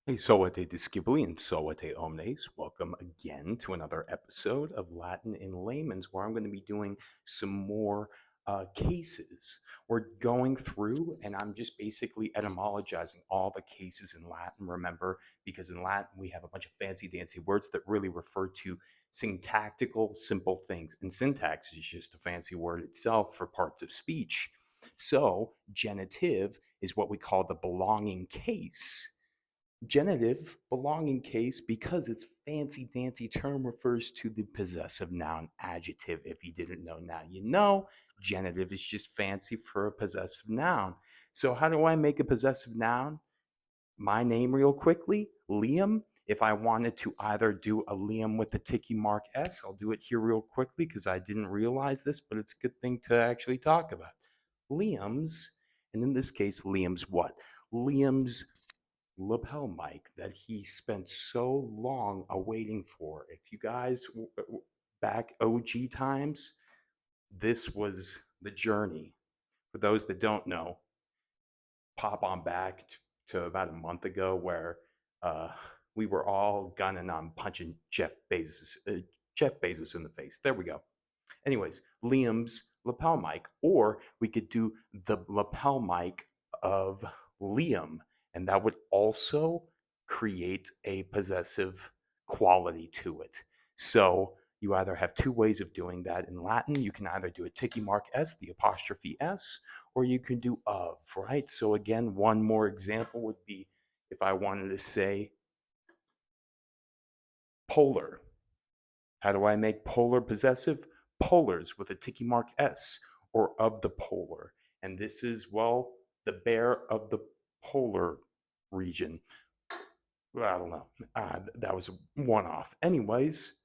Hey, Soate Discipuli and Soate Omnes. Welcome again to another episode of Latin in Layman's, where I'm going to be doing some more cases. We're going through, and I'm just basically etymologizing all the cases in Latin. Remember, because in Latin we have a bunch of fancy dancy words that really refer to syntactical, simple things. And syntax is just a fancy word itself for parts of speech. So, genitive is what we call the belonging case. Genitive, belonging case, because its fancy dancy term refers to the possessive noun adjective. If you didn't know, now you know. Genitive is just fancy for a possessive noun. So, how do I make a possessive noun? My name, real quickly, Liam. If I wanted to either do a Liam with the ticky mark S, I'll do it here real quickly because I didn't realize this, but it's a good thing to actually talk about. Liam's, and in this case, Liam's what? Liam's lapel mic that he spent so long awaiting for. If you guys back OG times, this was the journey. For those that don't know, pop on back to about a month ago where uh, we were all gunning on punching Jeff Bezos in the face. There we go. Anyways, Liam's lapel mic, or we could do the lapel mic of Liam, and that would also create a possessive quality to it. So you either have two ways of doing that in Latin. You can either do a ticky mark S, the apostrophe S, or you can do of, right? So again, one more example would be if I wanted to say polar. How do I make polar possessive? Polars with a ticky mark S, or of the polar. And this is, well, the bear of the polar region. I don't know. That was a one off. Anyways,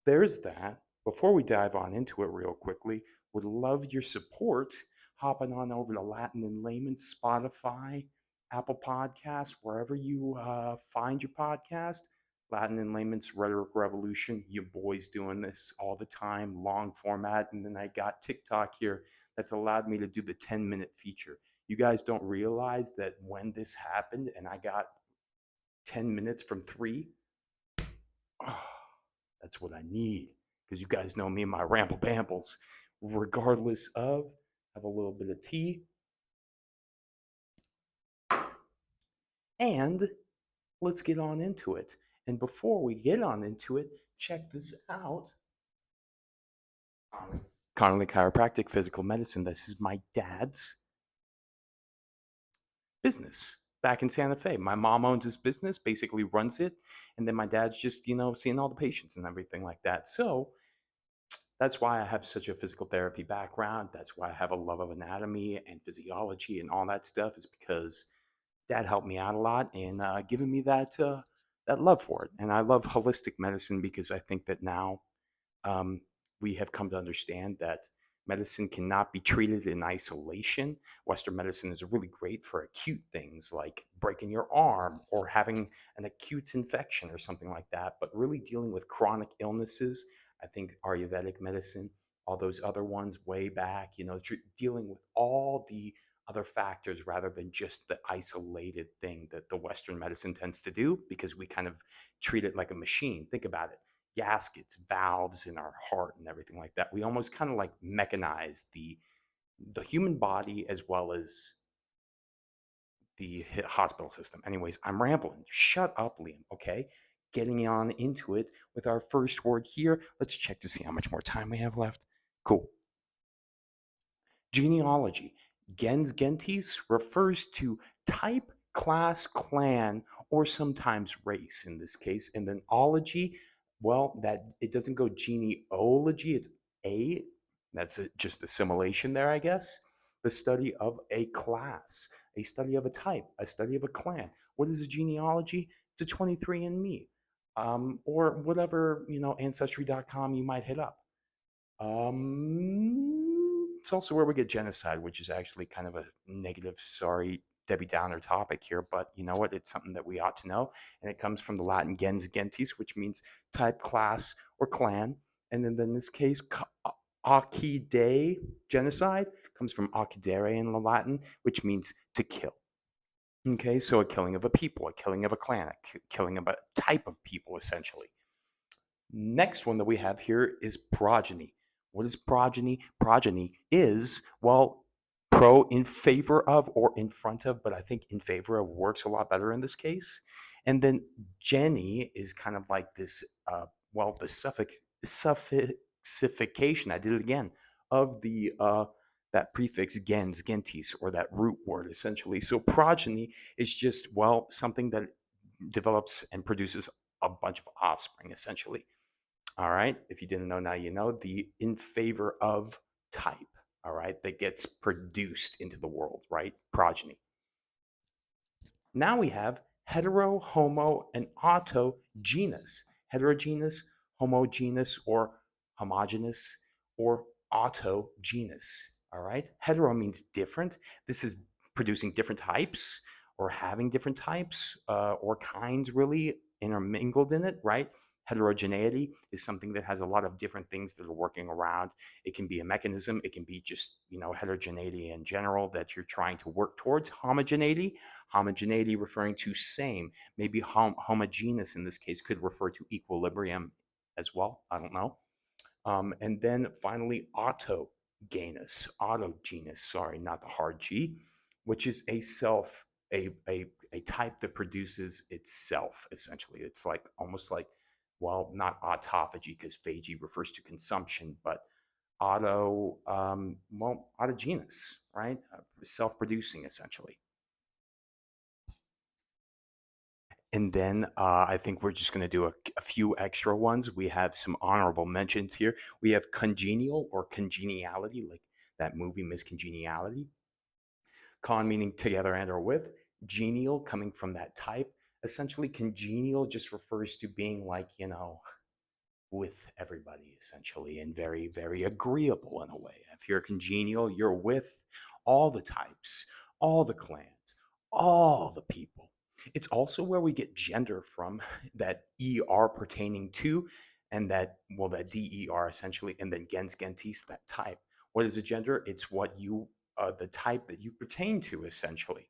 there's that. Before we dive on into it real quickly, would love your support hopping on over to Latin and Layman, Spotify, Apple Podcasts, wherever you find your podcast. Latin and Layman's Rhetoric Revolution. You boys doing this all the time, long format. And then I got TikTok here that's allowed me to do the 10-minute feature. You guys don't realize that when this happened and I got 10 minutes from three, oh, that's what I need. Because you guys know me and my ramble bambles. Regardless of, have a little bit of tea. And let's get on into it. And before we get on into it, check this out. Connolly Chiropractic Physical Medicine. This is my dad's business back in Santa Fe. My mom owns his business, basically runs it. And then my dad's just, seeing all the patients and everything like that. So that's why I have such a physical therapy background. That's why I have a love of anatomy and physiology and all that stuff, is because dad helped me out a lot and given me that love for it. And I love holistic medicine because I think that now um, we have come to understand that medicine cannot be treated in isolation. Western medicine is really great for acute things like breaking your arm or having an acute infection or something like that. But really dealing with chronic illnesses, I think Ayurvedic medicine, all those other ones way back, dealing with all the other factors rather than just the isolated thing that the Western medicine tends to do, because we kind of treat it like a machine. Think about it: gaskets, valves in our heart, and everything like that. We almost kind of like mechanize the human body as well as the hospital system. Anyways, I'm rambling. Shut up, Liam. Okay, getting on into it with our first word here. Let's check to see how much more time we have left. Cool. Genealogy. Gens gentes refers to type, class, clan, or sometimes race in this case. And then ology, well, that it doesn't go genealogy, it's a, that's just assimilation there, I guess. The study of a class, a study of a type, a study of a clan. What is a genealogy? It's a 23andMe, or whatever, ancestry.com you might hit up. It's also where we get genocide, which is actually kind of a negative, sorry, Debbie Downer topic here, but you know what? It's something that we ought to know. And it comes from the Latin gens gentes, which means type, class, or clan. And then in this case, occidere, genocide, comes from occidere in the Latin, which means to kill. Okay, so a killing of a people, a killing of a clan, killing of a type of people, essentially. Next one that we have here is progeny. What is progeny? Progeny is, well, pro in favor of or in front of, but I think in favor of works a lot better in this case. And then Jenny is kind of like this, well, the suffixification, I did it again, of the that prefix gens, gentis, or that root word essentially. So progeny is just, well, something that develops and produces a bunch of offspring essentially. All right. If you didn't know, now you know the in favor of type. All right. That gets produced into the world, right? Progeny. Now we have hetero, homo, and autogenous. Heterogeneous, homogeneous, or homogeneous, or autogenous. All right. Hetero means different. This is producing different types or having different types or kinds really intermingled in it, right? Heterogeneity is something that has a lot of different things that are working around. It can be a mechanism. It can be just, heterogeneity in general that you're trying to work towards. Homogeneity referring to same. Maybe homogeneous in this case could refer to equilibrium as well. I don't know. And then finally, autogenous, sorry, not the hard G, which is a type that produces itself, essentially. It's like almost like, well, not autophagy, because phagy refers to consumption, but autogenous, right? Self-producing, essentially. And then I think we're just going to do a few extra ones. We have some honorable mentions here. We have congenial or congeniality, like that movie Miss Congeniality. Con meaning together and or with. Genial coming from that type. Essentially, congenial just refers to being like, with everybody essentially and very, very agreeable in a way. If you're congenial, you're with all the types, all the clans, all the people. It's also where we get gender from, that er pertaining to, and that, well, that der essentially, and then gens gentis, that type. What is a gender? It's what you the type that you pertain to essentially.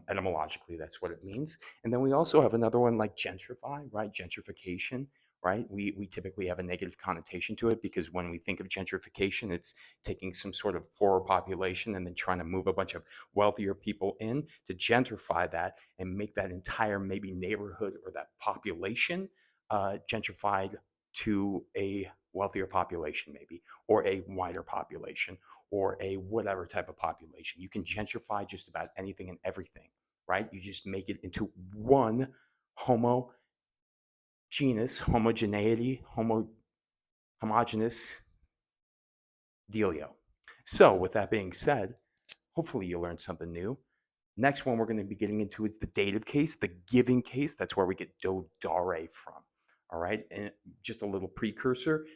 Etymologically, that's what it means. And then we also have another one like gentrify, right? Gentrification, right? We typically have a negative connotation to it because when we think of gentrification, it's taking some sort of poorer population and then trying to move a bunch of wealthier people in to gentrify that and make that entire maybe neighborhood or that population gentrified to a wealthier population, maybe, or a wider population, or a whatever type of population. You can gentrify just about anything and everything, right? You just make it into one homogeneous, homogeneity, homogeneous dealio. So, with that being said, hopefully you learned something new. Next one we're going to be getting into is the dative case, the giving case. That's where we get do dare from. All right. And just a little precursor.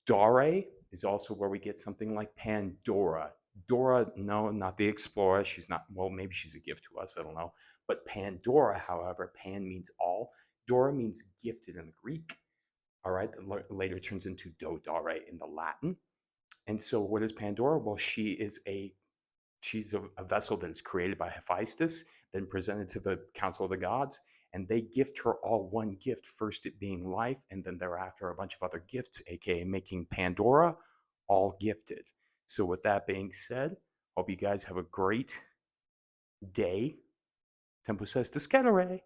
Dore is also where we get something like Pandora. Dora, no, not the explorer. She's not, well, maybe she's a gift to us. I don't know. But Pandora, however, Pan means all. Dora means gifted in the Greek. All right. Later turns into do dare in the Latin. And so what is Pandora? Well, she's a vessel that is created by Hephaestus, then presented to the Council of the Gods, and they gift her all one gift, first it being life, and then thereafter a bunch of other gifts, aka making Pandora all gifted. So, with that being said, hope you guys have a great day. Tempo says to scattere.